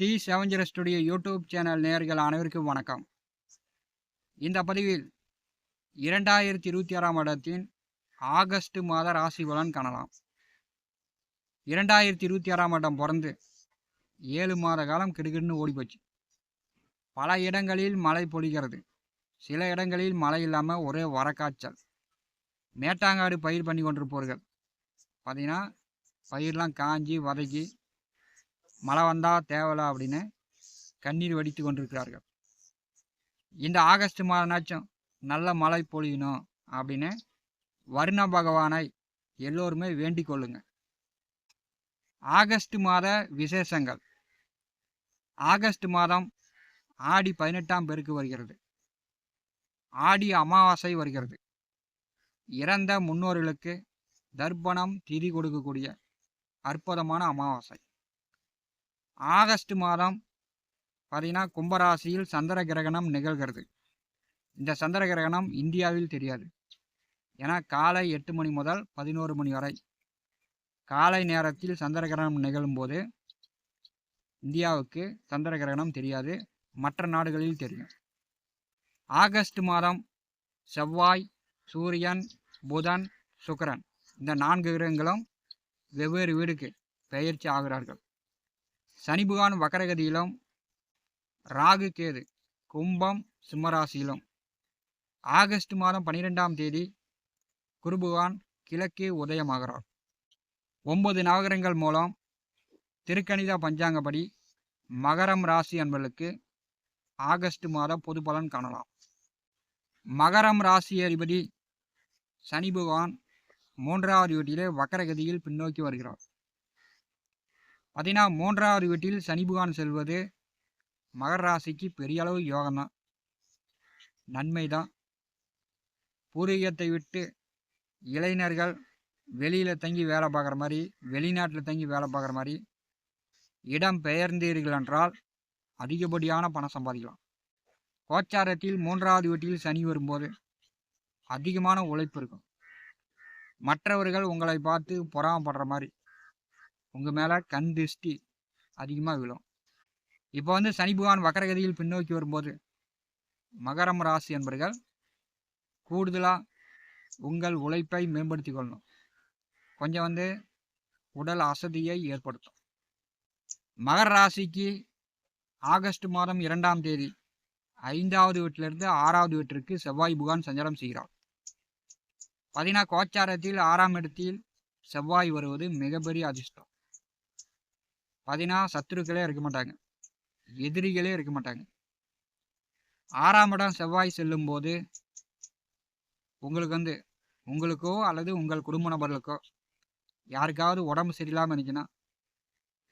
தி செவஞ்சர் studio YouTube channel நேயர்கள் அனைவருக்கும் வணக்கம். இந்த பதிவில் 2026ஆம் வருடத்தின் ஆகஸ்ட் மாத ராசி பலன் காணலாம். 2026ஆம் வருடம் பிறந்து 7 மாத காலம் கிடுகிடுன்னு ஓடிப்போச்சு. பல இடங்களில் மழை பொழிகிறது, சில இடங்களில் மழை இல்லாமல் ஒரே வரக்காய்ச்சல். மேட்டாங்காடு பயிர் பண்ணி கொண்டிருப்பவர்கள் பார்த்தீங்கன்னா பயிரெலாம் காஞ்சி வதக்கி மழை வந்தால் தேவலை அப்படின்னு கண்ணீர் வடித்து கொண்டிருக்கிறார்கள். இந்த ஆகஸ்ட் மாதனாச்சும் நல்ல மழை பொழியணும் அப்படின்னு வருண பகவானை எல்லோருமே வேண்டிக் கொள்ளுங்க. ஆகஸ்ட் மாத விசேஷங்கள். ஆகஸ்ட் மாதம் ஆடி 18ஆம் பெருக்கு வருகிறது. ஆடி அமாவாசை வருகிறது. இறந்த முன்னோர்களுக்கு தர்ப்பணம் திதி கொடுக்கக்கூடிய அற்புதமான அமாவாசை. ஆகஸ்ட் மாதம் பார்த்தீங்கன்னா கும்பராசியில் சந்திர கிரகணம் நிகழ்கிறது. இந்த சந்திர கிரகணம் இந்தியாவில் தெரியாது. ஏன்னா காலை 8 மணி முதல் 11 மணி வரை காலை நேரத்தில் சந்திர கிரகணம் நிகழும்போது இந்தியாவுக்கு சந்திர கிரகணம் தெரியாது, மற்ற நாடுகளில் தெரியும். ஆகஸ்ட் மாதம் செவ்வாய், சூரியன், புதன், சுக்கிரன் இந்த 4 கிரகங்களும் வெவ்வேறு வீடுக்கு பெயர்ச்சி ஆகிறார்கள். சனி பகவான் வக்கரகதியிலும், ராகு கேது கும்பம் சிம்மராசியிலும். ஆகஸ்ட் மாதம் 12ஆம் தேதி குரு பகவான் கிழக்கே உதயமாகிறார். 9 நவகிரகங்கள் மூலம் திருக்கணித பஞ்சாங்கப்படி மகரம் ராசி அன்பர்களுக்கு ஆகஸ்ட் மாத பொது பலன் காணலாம். மகரம் ராசி அதிபதி சனி பகவான் 3வது வீட்டிலே வக்கரகதியில் பின்னோக்கி வருகிறார். பார்த்தீங்கன்னா 3வது வீட்டில் சனி பகவான் செல்வது மகர ராசிக்கு பெரிய அளவு யோகம்தான், நன்மை தான். பூர்வீகத்தை விட்டு இளைஞர்கள் வெளியில் தங்கி வேலை பார்க்குற மாதிரி, வெளிநாட்டில் தங்கி வேலை பார்க்குற மாதிரி இடம் பெயர்ந்தீர்கள் என்றால் அதிகப்படியான பணம் சம்பாதிக்கலாம். கோச்சாரத்தில் 3வது வீட்டில் சனி வரும்போது அதிகமான உழைப்பு இருக்கும். மற்றவர்கள் உங்களை பார்த்து பொறாமப்படுற மாதிரி உங்கள் மேலே கண் திருஷ்டி அதிகமாக விழும். இப்போ சனி பகவான் வக்கரகதியில் பின்னோக்கி வரும்போது மகரம் ராசி என்பர்கள் கூடுதலாக உங்கள் உழைப்பை மேம்படுத்தி கொள்ளணும். கொஞ்சம் உடல் அசதியை ஏற்படுத்தும். மகர ராசிக்கு ஆகஸ்ட் மாதம் 2ஆம் தேதி 5வது வீட்டிலிருந்து 6வது வீட்டிற்கு செவ்வாய் பகவான் சஞ்சாரம் செய்கிறார். பார்த்தீங்கன்னா கோச்சாரத்தில் 6ஆம் இடத்தில் செவ்வாய் வருவது மிகப்பெரிய அதிர்ஷ்டம். பார்த்தீங்கன்னா சத்துருக்களே இருக்க மாட்டாங்க, எதிரிகளே இருக்க மாட்டாங்க. 6ஆம் இடம் செவ்வாய் செல்லும் போது உங்களுக்கு உங்களுக்கோ அல்லது உங்கள் குடும்ப நபர்களுக்கோ யாருக்காவது உடம்பு சரியில்லாமல் இருந்துச்சுன்னா,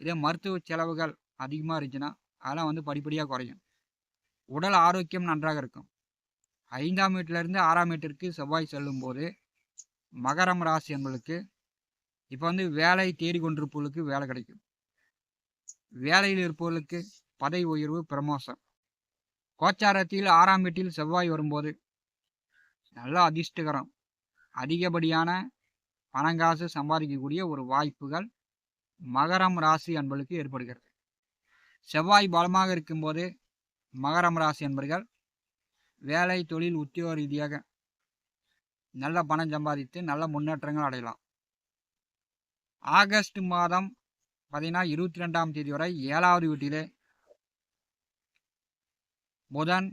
இதே மருத்துவ செலவுகள் அதிகமாக இருந்துச்சுன்னா அதெல்லாம் படிப்படியாக குறையும். உடல் ஆரோக்கியம் நன்றாக இருக்கும். 5ஆம் வீட்டிலிருந்து 6ஆம் வீட்டிற்கு செவ்வாய் செல்லும் போது மகரம் ராசி என்பதுக்கு இப்போ வேலை தேடி கொண்டிருப்பவர்களுக்கு வேலை கிடைக்கும். வேலையில் இருப்பவர்களுக்கு பதவி உயர்வு, பிரமோஷன். கோச்சாரத்தில் 6ஆம் வீட்டில் செவ்வாய் வரும்போது நல்ல அதிர்ஷ்டகரம், அதிகப்படியான பணங்காசு சம்பாதிக்கக்கூடிய ஒரு வாய்ப்புகள் மகரம் ராசி என்பதற்கு ஏற்படுகிறது. செவ்வாய் பலமாக இருக்கும்போது மகரம் ராசி என்பர்கள் வேலை, தொழில், உத்தியோக ரீதியாக நல்ல பணம் சம்பாதித்து நல்ல முன்னேற்றங்கள் அடையலாம். ஆகஸ்ட் மாதம் பார்த்தீங்கன்னா 22ஆம் தேதி வரை 7வது வீட்டிலே புதன்,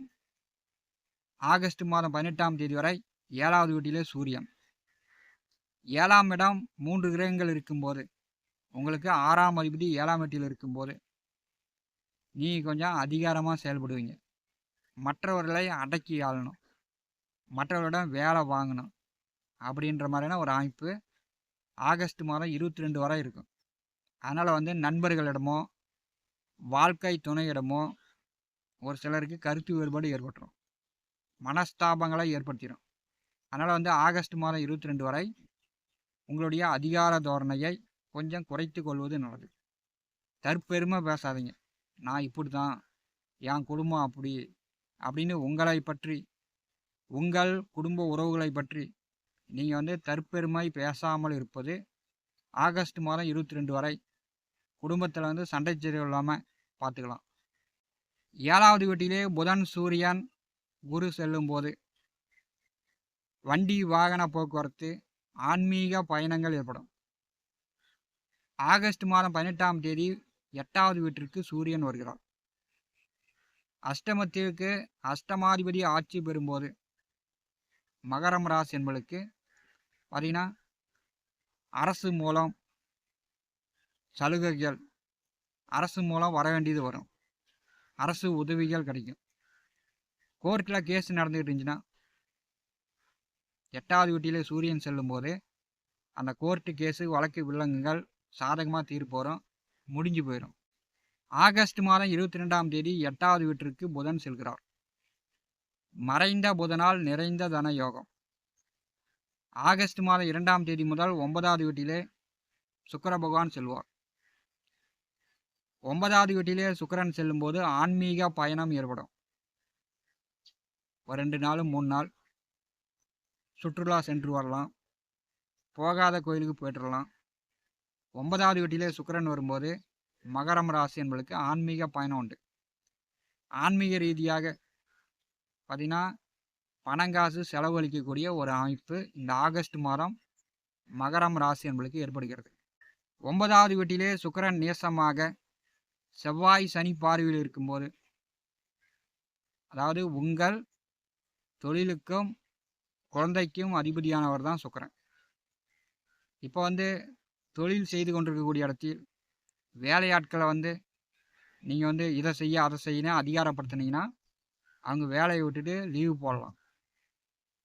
ஆகஸ்ட் மாதம் 18ஆம் தேதி வரை 7வது வீட்டிலே சூரியன். 7ஆம் இடம் 3 கிரகங்கள் இருக்கும்போது உங்களுக்கு 6ஆம் அதிபதி 7ஆம் வீட்டில் இருக்கும்போது நீங்கள் கொஞ்சம் அதிகாரமாக செயல்படுவீங்க. மற்றவர்களை அடக்கி ஆளணும், மற்றவர்களிடம் வேலை வாங்கணும் அப்படின்ற மாதிரியான ஒரு அமைப்பு ஆகஸ்ட் மாதம் 22 வரை இருக்கும். அதனால் நண்பர்களிடமோ வாழ்க்கை துணையிடமோ ஒரு சிலருக்கு கருத்து வேறுபாடு ஏற்பட்டுரும், மனஸ்தாபங்களை ஏற்படுத்திடும். அதனால் ஆகஸ்ட் மாதம் 22 வரை உங்களுடைய அதிகார தோரணையை கொஞ்சம் குறைத்து கொள்வது நல்லது. தற்பெருமை பேசாதீங்க. நான் இப்படி தான், என் குடும்பம் அப்படி அப்படின்னு உங்களை பற்றி, உங்கள் குடும்ப உறவுகளை பற்றி நீங்கள் தற்பெருமை பேசாமல் இருப்பது ஆகஸ்ட் மாதம் 22 வரை குடும்பத்தில் சண்டை சச்சரவு இல்லாமல் பார்த்துக்கலாம். 7வது வீட்டிலே புதன், சூரியன், குரு செல்லும்போது வண்டி வாகன போக்குவரத்து, ஆன்மீக பயணங்கள் ஏற்படும். ஆகஸ்ட் மாதம் 18ஆம் தேதி 8வது வீட்டிற்கு சூரியன் வருகிறார். அஷ்டமத்திற்கு அஷ்டமாதிபதி ஆட்சி பெறும்போது மகரம் ராசி என்பதற்கு பார்த்தீங்கன்னா அரசு மூலம் சலுகைகள், அரசு மூலம் வர வேண்டியது வரும். அரசு உதவிகள் கிடைக்கும். கோர்ட்டில் கேஸ் நடந்துகிட்டு இருந்துச்சுன்னா 8வது வீட்டிலே சூரியன் செல்லும்போது அந்த கோர்ட்டு கேஸு வழக்கு வில்லங்கங்கள் சாதகமாக தீர்ப்பு வரும், முடிஞ்சு போயிடும். ஆகஸ்ட் மாதம் 22ஆம் தேதி 8வது வீட்டிற்கு புதன் செல்கிறார். மறைந்த புதனால் நிறைந்த தன யோகம். ஆகஸ்ட் மாதம் 2ஆம் தேதி முதல் 9வது வீட்டிலே சுக்கிர பகவான் செல்வார். 9வது வீட்டிலே சுக்கிரன் செல்லும்போது ஆன்மீக பயணம் ஏற்படும். ஒரு 2 நாள் 3 நாள் சுற்றுலா சென்று வரலாம், போகாத கோயிலுக்கு போய்ட்டு வரலாம். 9வது வீட்டிலே சுக்கிரன் வரும்போது மகரம் ராசி என்பதற்கு ஆன்மீக பயணம் உண்டு. ஆன்மீக ரீதியாக பார்த்தீங்கன்னா பணங்காசு செலவழிக்கக்கூடிய ஒரு அமைப்பு இந்த ஆகஸ்ட் மாதம் மகரம் ராசி என்பதற்கு ஏற்படுகிறது. 9வது வீட்டிலே சுக்கிரன் நேசமாக செவ்வாய் சனி பார்வையில் இருக்கும்போது, அதாவது உங்கள் தொழிலுக்கும் குழந்தைக்கும் அதிபதியானவர் தான் சுக்கிரன். இப்போ தொழில் செய்து கொண்டிருக்கக்கூடிய இடத்தில் வேலையாட்களை நீங்கள் இதை செய்ய அதை செய்யணும் அதிகாரப்படுத்தினீங்கன்னா அவங்க வேலையை விட்டுட்டு லீவு போடலாம்.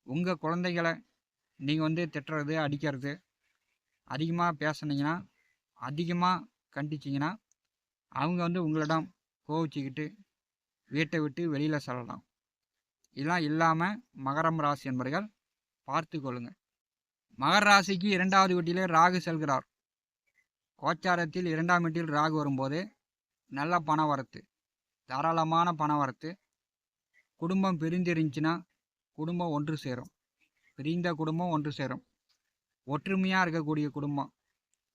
உங்கள் குழந்தைகளை நீங்கள் திட்டுறது, அடிக்கிறது, அதிகமாக பேசுனீங்கன்னா, அதிகமாக கண்டிச்சிங்கன்னா அவங்க உங்களிடம் கோவிச்சுக்கிட்டு வீட்டை விட்டு வெளியில் செல்லலாம். இதெல்லாம் இல்லாமல் மகரம் ராசி என்பவர்கள் பார்த்து கொள்ளுங்கள். மகர ராசிக்கு 2வது வீட்டிலே ராகு செல்கிறார். கோச்சாரத்தில் 2ஆம் வீட்டில் ராகு வரும்போது நல்ல பண வரத்து, தாராளமான பண வரத்து. குடும்பம் பிரிந்திருந்துச்சுன்னா குடும்பம் ஒன்று சேரும். பிரிந்த குடும்பம் ஒன்று சேரும். ஒற்றுமையாக இருக்கக்கூடிய குடும்பம்,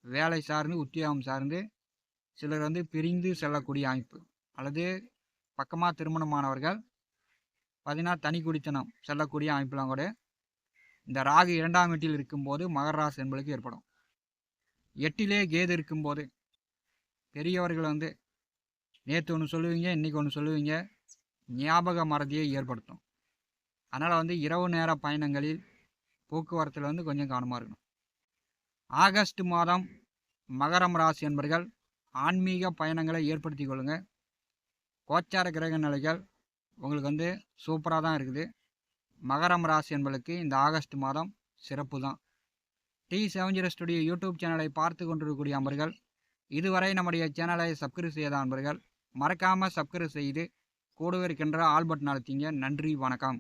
வேலை சார்ந்து உத்தியோகம் சார்ந்து சிலர் பிரிந்து செல்லக்கூடிய அமைப்பு, அல்லது பக்கமாக திருமணமானவர்கள் பார்த்தீங்கன்னா தனி குடித்தனம் செல்லக்கூடிய அமைப்புலாம் கூட இந்த ராகு 2ஆம் வீட்டில் இருக்கும்போது மகர ராசி என்பதற்கு ஏற்படும். 8லே கேது இருக்கும்போது பெரியவர்கள் நேற்று ஒன்று சொல்லுவீங்க, இன்றைக்கி ஒன்று சொல்லுவீங்க, ஞாபக மறதியை ஏற்படுத்தும். அதனால் இரவு நேர பயணங்களில் போக்குவரத்தில் கொஞ்சம் கவனமாக இருக்கணும். ஆகஸ்ட் மாதம் மகரம் ராசி என்பவர்கள் ஆன்மீக பயணங்களை ஏற்படுத்தி கொள்ளுங்கள். கோச்சார கிரக நிலைகள் உங்களுக்கு சூப்பராக தான் இருக்குது. மகரம் ராசி என்பதற்கு இந்த ஆகஸ்ட் மாதம் சிறப்பு தான். T70 ஸ்டுடியோ யூடியூப் சேனலை பார்த்து கொண்டிருக்கக்கூடிய அன்பர்கள், இதுவரை நம்முடைய சேனலை சப்ஸ்கிரைப் செய்த அன்பர்கள் மறக்காமல் சப்ஸ்கிரைப் செய்து கூடவே இருக்கின்ற ஆல் பட்டன் அழுத்திங்க. நன்றி, வணக்கம்.